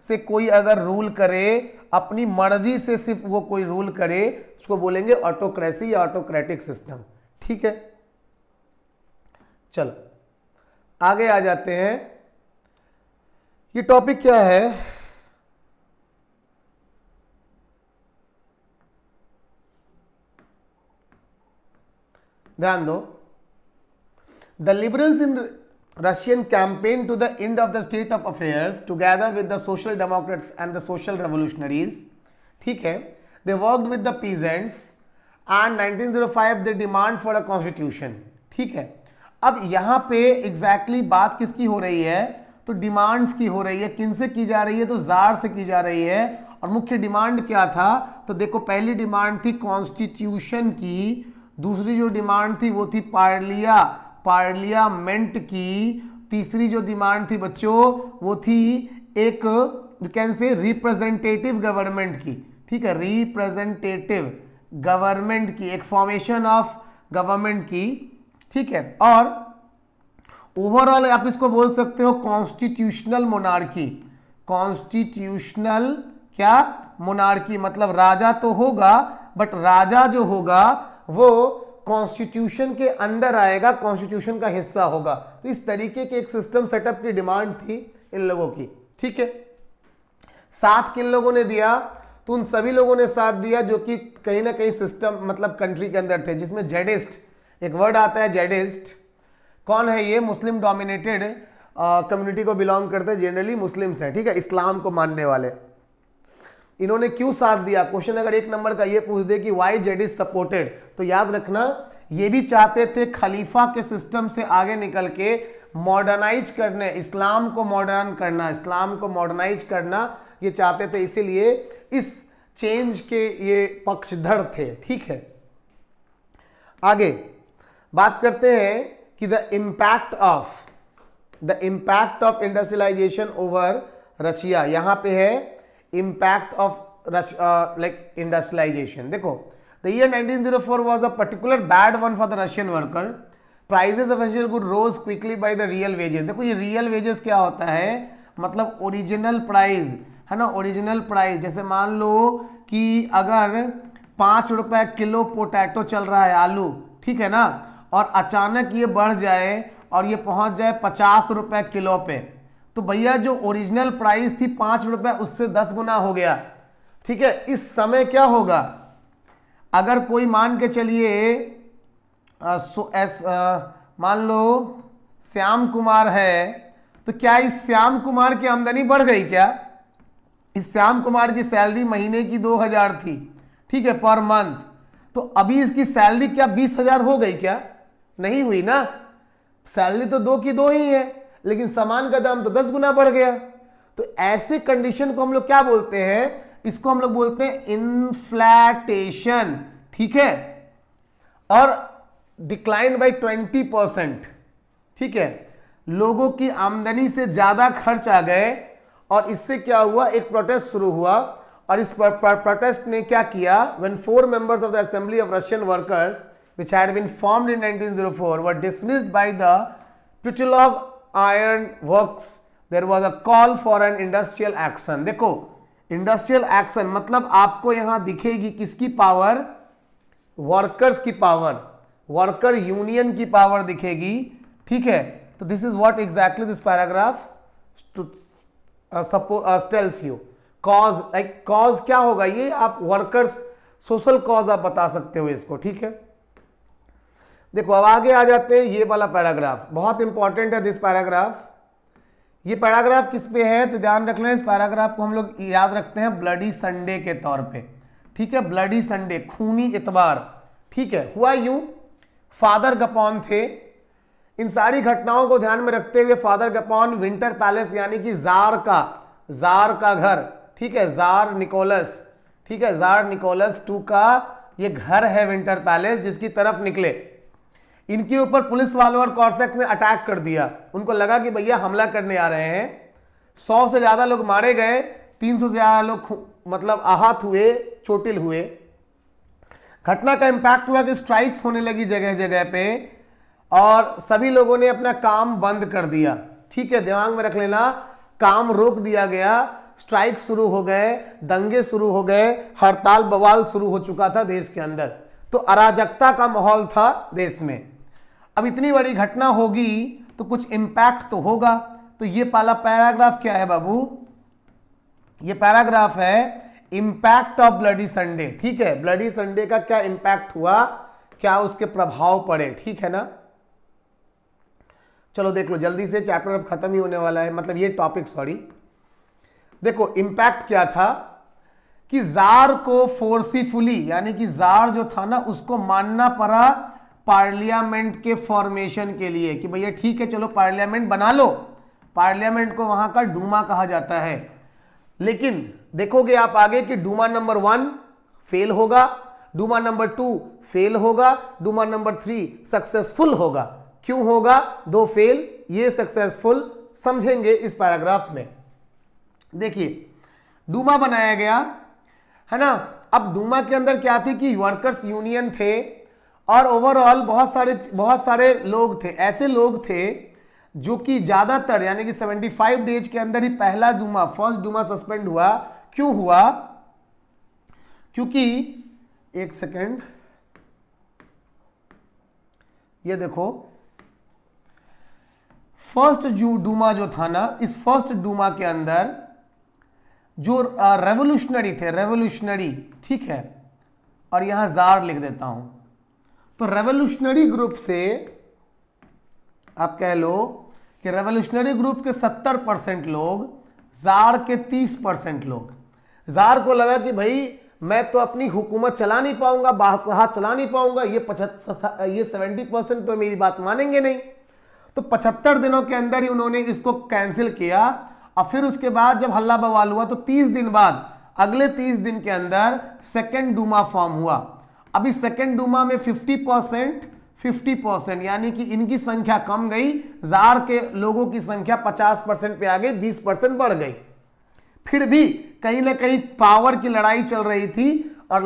से कोई अगर रूल करे, अपनी मर्जी से सिर्फ वो कोई रूल करे, उसको बोलेंगे ऑटोक्रेसी या ऑटोक्रेटिक सिस्टम, ठीक है। चलो आगे आ जाते हैं। ये टॉपिक क्या है? ध्यान दो। The liberals in Russian campaign to the end of the state of affairs together with the social democrats and the social revolutionaries, ठीक है, they worked with the peasants and 1905 they demand for a constitution, ठीक है। अब यहाँ पे exactly बात किसकी हो रही है? तो डिमांड्स की हो रही है। किनसे की जा रही है? तो जार से की जा रही है। और मुख्य डिमांड क्या था? तो देखो, पहली डिमांड थी कॉन्स्टिट्यूशन की, दूसरी जो डिमांड थी वो थी पार्लियामेंट की, तीसरी जो डिमांड थी बच्चों वो थी एक यू कैन से रिप्रेजेंटेटिव गवर्नमेंट की, ठीक है, रिप्रेजेंटेटिव गवर्नमेंट की, एक फॉर्मेशन ऑफ गवर्नमेंट की, ठीक है। और ओवरऑल आप इसको बोल सकते हो कॉन्स्टिट्यूशनल मोनार्की। कॉन्स्टिट्यूशनल क्या? मोनार्की, मतलब राजा तो होगा, बट राजा जो होगा वो कॉन्स्टिट्यूशन के अंदर आएगा, कॉन्स्टिट्यूशन का हिस्सा होगा। तो इस तरीके के एक सिस्टम सेटअप की डिमांड थी इन लोगों की, ठीक है। साथ किन लोगों ने दिया? तो उन सभी लोगों ने साथ दिया जो कि कहीं ना कहीं सिस्टम मतलब कंट्री के अंदर थे, जिसमें जेडिस्ट, एक वर्ड आता है जेडिस्ट। कौन है ये? मुस्लिम डोमिनेटेड कम्युनिटी को बिलोंग करते हैं, जनरली मुस्लिम्स हैं, ठीक है, इस्लाम को मानने वाले। इन्होंने क्यों साथ दिया? क्वेश्चन अगर 1 नंबर का ये पूछ दे कि वाई जेडिस्ट सपोर्टेड, तो याद रखना ये भी चाहते थे खलीफा के सिस्टम से आगे निकल के मॉडर्नाइज करने, इस्लाम को मॉडर्न करना, इस्लाम को मॉडर्नाइज करना ये चाहते थे, इसीलिए इस चेंज के ये पक्षधर थे, ठीक है। आगे बात करते हैं कि the impact of industrialisation over Russia. यहां पे है impact of like industrialization. देखो, the year 1904 was a particular bad one for the Russian worker. Prices of essential goods rose quickly by the real wages. देखो, ये real wages क्या होता है? मतलब ओरिजिनल प्राइस है ना, ओरिजिनल प्राइस। जैसे मान लो कि अगर 5 रुपए किलो पोटैटो चल रहा है, आलू, ठीक है ना, और अचानक ये बढ़ जाए और ये पहुंच जाए 50 रुपए किलो पे, तो भैया जो ओरिजिनल प्राइस थी 5 रुपए, उससे 10 गुना हो गया, ठीक है। इस समय क्या होगा? अगर कोई मान के चलिए मान लो श्याम कुमार है, तो क्या इस श्याम कुमार की आमदनी बढ़ गई क्या? इस श्याम कुमार की सैलरी महीने की 2000 थी, ठीक है, पर मंथ। तो अभी इसकी सैलरी क्या 20,000 हो गई क्या? नहीं हुई ना। सैलरी तो 2 की 2 ही है, लेकिन सामान का दाम तो 10 गुना बढ़ गया। तो ऐसे कंडीशन को हम लोग क्या बोलते हैं? इसको हम लोग बोलते हैं इन्फ्लेटेशन, ठीक है, और डिक्लाइन बाय 20%, ठीक है। लोगों की आमदनी से ज्यादा खर्च आ गए और इससे क्या हुआ? एक प्रोटेस्ट शुरू हुआ और इस प्रोटेस्ट ने क्या किया? When 4 members of the assembly of Russian workers which had been formed in 1904 were dismissed by the Putilov Iron Works, there was a call for an industrial action. देखो, इंडस्ट्रियल एक्शन मतलब आपको यहां दिखेगी किसकी power? Workers की power, worker union की power दिखेगी, ठीक है। तो this is what exactly this paragraph tells you. Cause, like cause क्या होगा, ये आप वर्कर्स सोशल कॉज आप बता सकते हो इसको, ठीक है। देखो अब आगे आ जाते हैं, ये वाला पैराग्राफ बहुत इंपॉर्टेंट है दिस पैराग्राफ। ये पैराग्राफ किस पे है तो ध्यान रख लें, इस पैराग्राफ को हम लोग याद रखते हैं ब्लडी संडे के तौर पे, ठीक है। ब्लडी संडे, खूनी इतवार, ठीक है। हुआ यूं, फादर गपॉन थे। इन सारी घटनाओं को ध्यान में रखते हुए फादर गपॉन विंटर पैलेस यानी कि जार का घर, ठीक है, जार निकोलस, ठीक है, जार निकोलस II का ये घर है विंटर पैलेस, जिसकी तरफ निकले। इनके ऊपर पुलिस वालों और कॉर्सेक्स ने अटैक कर दिया। उनको लगा कि भैया हमला करने आ रहे हैं। 100 से ज्यादा लोग मारे गए, 300 से ज्यादा लोग मतलब आहत हुए, चोटिल हुए। घटना का इंपैक्ट हुआ कि स्ट्राइक्स होने लगी जगह जगह पे और सभी लोगों ने अपना काम बंद कर दिया, ठीक है। दिमाग में रख लेना, काम रोक दिया गया, स्ट्राइक शुरू हो गए, दंगे शुरू हो गए, हड़ताल बवाल शुरू हो चुका था देश के अंदर। तो अराजकता का माहौल था देश में। अब इतनी बड़ी घटना होगी तो कुछ इंपैक्ट तो होगा। तो ये पहला पैराग्राफ क्या है बाबू, ये पैराग्राफ है इंपैक्ट ऑफ ब्लडी संडे, ठीक है। ब्लडी संडे का क्या इंपैक्ट हुआ, क्या उसके प्रभाव पड़े, ठीक है ना। चलो देख लो जल्दी से, चैप्टर अब खत्म ही होने वाला है, मतलब ये टॉपिक, सॉरी। देखो इंपैक्ट क्या था कि जार को फोर्सिफुली, यानी कि जार जो था ना उसको मानना पड़ा पार्लियामेंट के फॉर्मेशन के लिए कि भैया ठीक है चलो पार्लियामेंट बना लो। पार्लियामेंट को वहां का डूमा कहा जाता है। लेकिन देखोगे आप आगे कि डूमा नंबर 1 फेल होगा, डूमा नंबर 2 फेल होगा, डूमा नंबर 3 सक्सेसफुल होगा। क्यों होगा 2 फेल, ये सक्सेसफुल, समझेंगे इस पैराग्राफ में। देखिए डूमा बनाया गया है ना। अब डूमा के अंदर क्या थी कि वर्कर्स यूनियन थे और ओवरऑल बहुत सारे लोग थे, ऐसे लोग थे जो कि ज्यादातर यानी कि 75 डेज के अंदर ही पहला डूमा, फर्स्ट डूमा सस्पेंड हुआ। क्यों हुआ, क्योंकि एक सेकेंड, ये देखो फर्स्ट डूमा जो था ना, इस फर्स्ट डूमा के अंदर जो रेवोल्यूशनरी थे, रेवोल्यूशनरी, ठीक है, और यहां जार लिख देता हूं। तो रेवोल्यूशनरी ग्रुप से आप कह लो कि रेवोल्यूशनरी ग्रुप के 70% लोग, जार के 30% लोग। जार को लगा कि भाई मैं तो अपनी हुकूमत चला नहीं पाऊंगा, बादशाह चला नहीं पाऊंगा, ये 70% तो मेरी बात मानेंगे नहीं। तो 75 दिनों के अंदर ही उन्होंने इसको कैंसिल किया। और फिर उसके बाद जब हल्ला बवाल हुआ तो 30 दिन बाद, अगले 30 दिन के अंदर सेकेंड डूमा फॉर्म हुआ। अभी सेकेंड डूमा में 50% यानी कि इनकी संख्या कम गई, जार के लोगों की संख्या 50% पे आ गई, 20% बढ़ गई। फिर भी कहीं ना कहीं पावर की लड़ाई चल रही थी और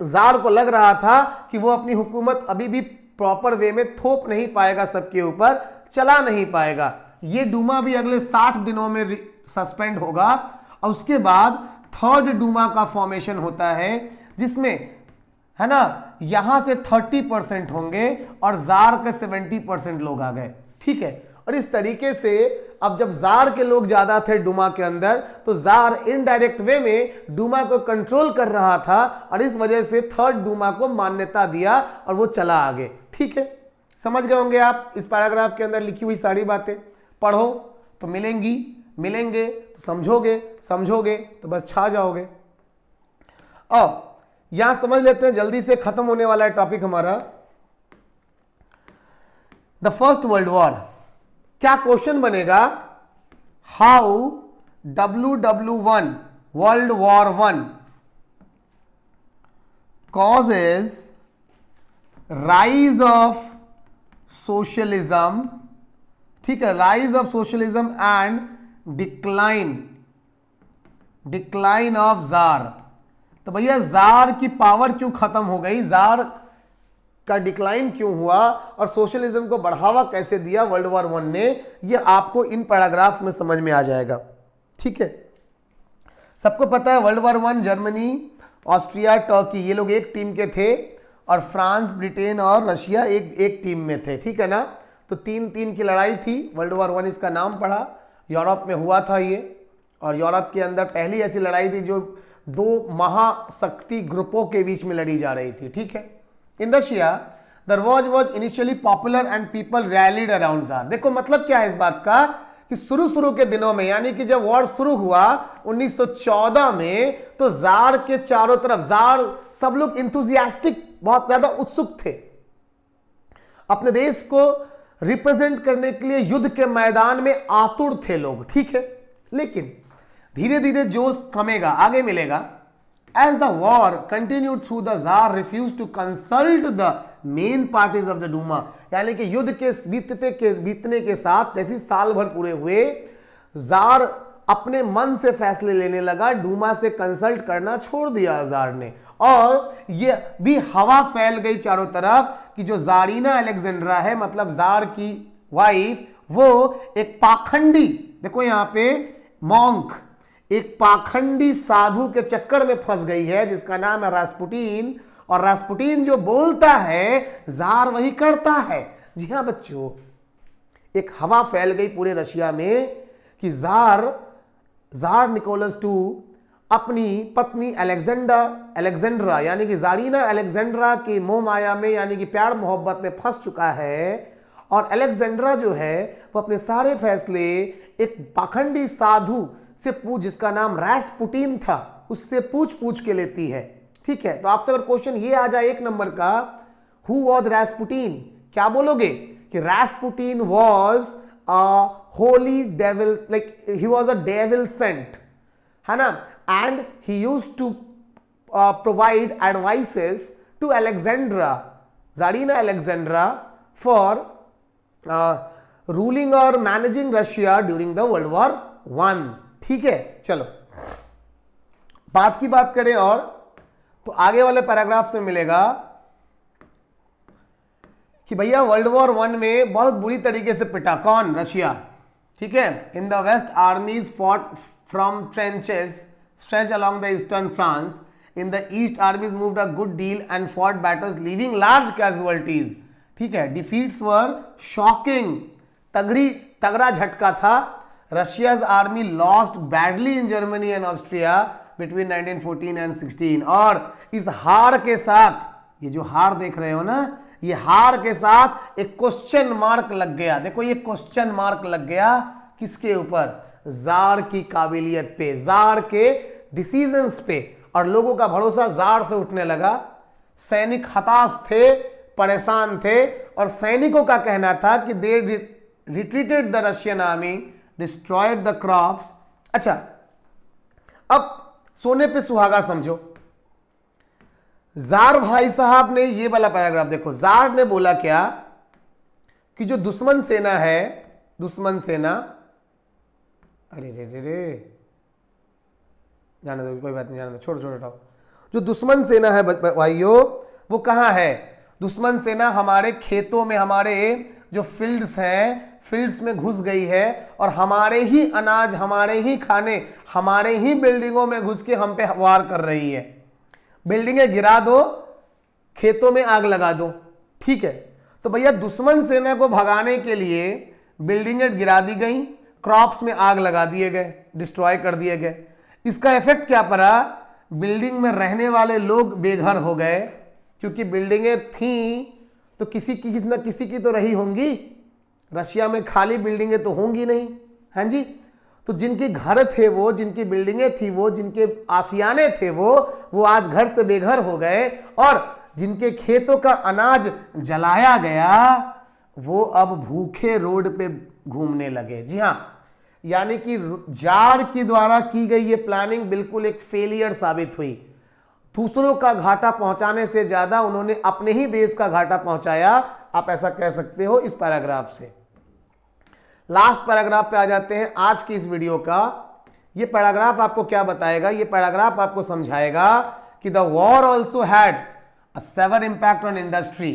जार को लग रहा था कि वो अपनी हुकूमत अभी भी प्रॉपर वे में थोप नहीं पाएगा, सबके ऊपर चला नहीं पाएगा। ये डूमा भी अगले 60 दिनों में सस्पेंड होगा और उसके बाद थर्ड डूमा का फॉर्मेशन होता है, जिसमें है ना यहां से 30% होंगे और जार के 70% लोग आ गए, ठीक है। और इस तरीके से अब जब जार के लोग ज्यादा थे डूमा के अंदर, तो जार इनडायरेक्ट वे में डूमा को कंट्रोल कर रहा था और इस वजह से थर्ड डूमा को मान्यता दिया और वो चला आगे, ठीक है। समझ गए होंगे आप इस पैराग्राफ के अंदर लिखी हुई सारी बातें। पढ़ो तो मिलेंगे तो समझोगे तो बस छा जाओगे। अब यहां समझ लेते हैं, जल्दी से खत्म होने वाला है टॉपिक हमारा, द फर्स्ट वर्ल्ड वॉर। क्या क्वेश्चन बनेगा, how WW1 world war 1 causes rise of socialism, ठीक है, rise of socialism and decline of jar. तो भैया जार की पावर क्यों खत्म हो गई, जार का डिक्लाइन क्यों हुआ और सोशलिज्म को बढ़ावा कैसे दिया वर्ल्ड वॉर 1 ने, ये आपको इन पैराग्राफ्स में समझ में आ जाएगा, ठीक है। सबको पता है world war 1 Germany, Austria, Turkey ये लोग एक टीम के थे और फ्रांस, ब्रिटेन और रशिया एक टीम में थे, ठीक है ना। तो 3-3 की लड़ाई थी, वर्ल्ड वॉर 1 इसका नाम पड़ा, यूरोप में हुआ था ये, और यूरोप के अंदर पहली ऐसी लड़ाई थी जो दो महाशक्ति ग्रुपों के बीच में लड़ी जा रही थी, ठीक है। In Russia the war was initially popular and people rallied around jar. देखो मतलब क्या है इस बात का कि शुरू के दिनों में, यानी कि जब वॉर शुरू हुआ 1914 में, तो जार के चारों तरफ जार सब लोग इंथुजियास्टिक, बहुत ज्यादा उत्सुक थे, अपने देश को रिप्रेजेंट करने के लिए युद्ध के मैदान में आतुर थे लोग, ठीक है। लेकिन धीरे धीरे जोश कमेगा, आगे मिलेगा। As the war continued through the tsar refuse to consult the main parties of the Duma, यानी कि युद्ध के बीतने के साथ जैसे साल भर पूरे हुए, जार अपने मन से फैसले लेने लगा, डूमा से कंसल्ट करना छोड़ दिया जार ने। और ये भी हवा फैल गई चारों तरफ कि जो जारीना अलेक्जेंड्रा है, मतलब जार की वाइफ, वो एक पाखंडी, देखो यहां पे मॉन्क, एक पाखंडी साधु के चक्कर में फंस गई है जिसका नाम है रास्पुटीन, और रास्पुटीन जो बोलता है जार वही करता है। जी हाँ बच्चों, एक हवा फैल गई पूरे रशिया में कि जार निकोलस II अपनी पत्नी अलेक्जेंड्रा यानी कि जारीना अलेक्जेंड्रा की मोह माया में, यानी कि प्यार मोहब्बत में फंस चुका है। और अलेक्जेंड्रा जो है वो अपने सारे फैसले एक पाखंडी साधु से जिसका नाम रास्पुटीन था, उससे पूछ के लेती है, ठीक है। तो आपसे अगर क्वेश्चन ये आ जाए 1 नंबर का, हु वॉज रास्पुटीन, क्या बोलोगे कि Rasputin was a holy devil, like he was a devil saint, है ना, and he used to provide advices to Alexandra, tsarina Alexandra, for ruling और managing Russia during the world war 1, ठीक है। चलो बात की बात करें और तो आगे वाले पैराग्राफ से मिलेगा कि भैया वर्ल्ड वॉर 1 में बहुत बुरी तरीके से पिटा, कौन, रशिया, ठीक है। In the west armies fought from trenches stretch along the eastern France, in the east armies moved a good deal and fought battles leaving large casualties, ठीक है। डिफीट्स वर शॉकिंग, तगड़ा झटका था। Russia's army lost badly in Germany and Austria between 1914 and 16, और इस हार के साथ, ये जो हार देख रहे हो ना, ये हार के साथ एक क्वेश्चन मार्क लग गया। देखो ये क्वेश्चन मार्क लग गया किसके ऊपर, जार की काबिलियत पे, जार के डिसीजंस पे, और लोगों का भरोसा जार से उठने लगा। सैनिक हताश थे, परेशान थे, और सैनिकों का कहना था कि they retreated the Russian army, destroyed the crops. अच्छा, अब सोने पे सुहागा समझो, जार भाई साहब ने ये वाला पैराग्राफ देखो, जार ने बोला क्या कि जो दुश्मन सेना है, दुश्मन सेना, अरे रे रे रे, जाने दो, कोई बात नहीं, जाने दो, छोड़ो हटाओ। जो दुश्मन सेना है भाइयों, वो कहां है, दुश्मन सेना हमारे खेतों में, हमारे जो फील्ड्स हैं, फील्ड्स में घुस गई है, और हमारे ही अनाज, हमारे ही खाने, हमारे ही बिल्डिंगों में घुस के हम पे वार कर रही है। बिल्डिंगें गिरा दो, खेतों में आग लगा दो, ठीक है। तो भैया दुश्मन सेना को भगाने के लिए बिल्डिंगें गिरा दी गई, क्रॉप्स में आग लगा दिए गए, डिस्ट्रॉय कर दिए गए। इसका इफेक्ट क्या पड़ा, बिल्डिंग में रहने वाले लोग बेघर हो गए, क्योंकि बिल्डिंगें थी तो किसी की तो रही होंगी, रशिया में खाली बिल्डिंगें तो होंगी नहीं, हाँ जी। तो जिनके घर थे वो, जिनकी बिल्डिंगें थी वो, जिनके आशियाने थे वो आज घर से बेघर हो गए, और जिनके खेतों का अनाज जलाया गया वो अब भूखे रोड पे घूमने लगे। जी हाँ, यानी कि जार के द्वारा की गई ये प्लानिंग बिल्कुल एक फेलियर साबित हुई। दूसरों का घाटा पहुंचाने से ज्यादा उन्होंने अपने ही देश का घाटा पहुंचाया, आप ऐसा कह सकते हो इस पैराग्राफ से। लास्ट पैराग्राफ पे आ जाते हैं आज की इस वीडियो का। ये पैराग्राफ आपको क्या बताएगा, ये पैराग्राफ आपको समझाएगा कि the war also had a severe impact on industry.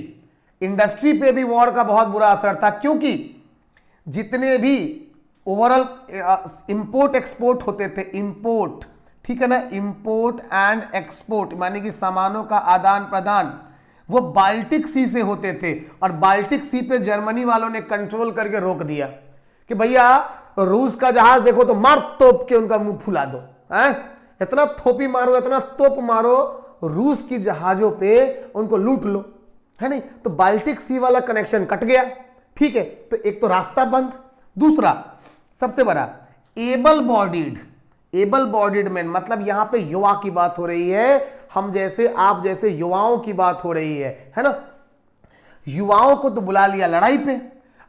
Industry पे भी वॉर का बहुत बुरा असर था, क्योंकि जितने भी ओवरऑल इंपोर्ट एक्सपोर्ट होते थे, इंपोर्ट, ठीक है ना, इंपोर्ट एंड एक्सपोर्ट, मानी कि सामानों का आदान प्रदान, वो बाल्टिक सी से होते थे और बाल्टिक सी पे जर्मनी वालों ने कंट्रोल करके रोक दिया कि भैया रूस का जहाज देखो तो मार तोप के उनका मुंह फुला दो, इतना थोपी मारो, इतना तोप मारो रूस की जहाजों पे, उनको लूट लो, है नहीं। तो बाल्टिक सी वाला कनेक्शन कट गया, ठीक है। तो एक तो रास्ता बंद, दूसरा सबसे बड़ा एबल बॉडीड मैन, मतलब यहां पे युवा की बात हो रही है, हम जैसे आप जैसे युवाओं की बात हो रही है ना। युवाओं को तो बुला लिया लड़ाई पे।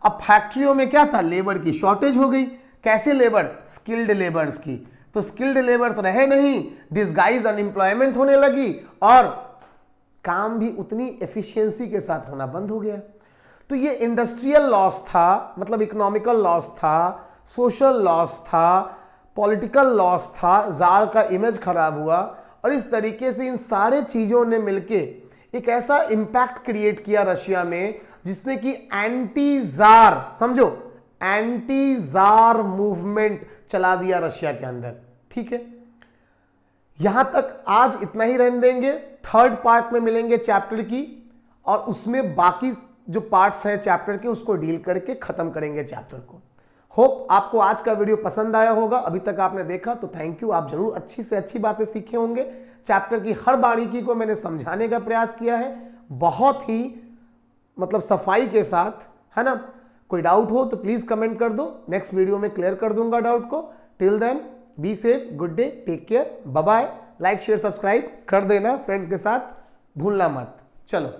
अब फैक्ट्रियों में क्या था, लेबर की शॉर्टेज हो गई। कैसे लेबर, स्किल्ड लेबर्स की। तो स्किल्ड लेबर्स रहे नहीं, डिसगाइज अनएम्प्लॉयमेंट होने लगी और काम भी उतनी एफिशिएंसी के साथ होना बंद हो गया। तो ये इंडस्ट्रियल लॉस था, मतलब इकोनॉमिकल लॉस था, सोशल लॉस था, पॉलिटिकल लॉस था, जार का इमेज खराब हुआ। और इस तरीके से इन सारे चीजों ने मिलके एक ऐसा इंपैक्ट क्रिएट किया रशिया में, जिसने कि एंटी जार, समझो, एंटी जार मूवमेंट चला दिया रशिया के अंदर, ठीक है। यहां तक आज इतना ही रहने देंगे। थर्ड पार्ट में मिलेंगे चैप्टर की, और उसमें बाकी जो पार्ट्स हैं चैप्टर के उसको डील करके खत्म करेंगे चैप्टर को। होप आपको आज का वीडियो पसंद आया होगा। अभी तक आपने देखा तो थैंक यू, आप जरूर अच्छी से अच्छी बातें सीखे होंगे। चैप्टर की हर बारीकी को मैंने समझाने का प्रयास किया है, बहुत ही मतलब सफाई के साथ, है ना। कोई डाउट हो तो प्लीज कमेंट कर दो, नेक्स्ट वीडियो में क्लियर कर दूंगा डाउट को। Till then be safe, good day, take care, bye bye. Like share subscribe कर देना फ्रेंड्स के साथ, भूलना मत। चलो।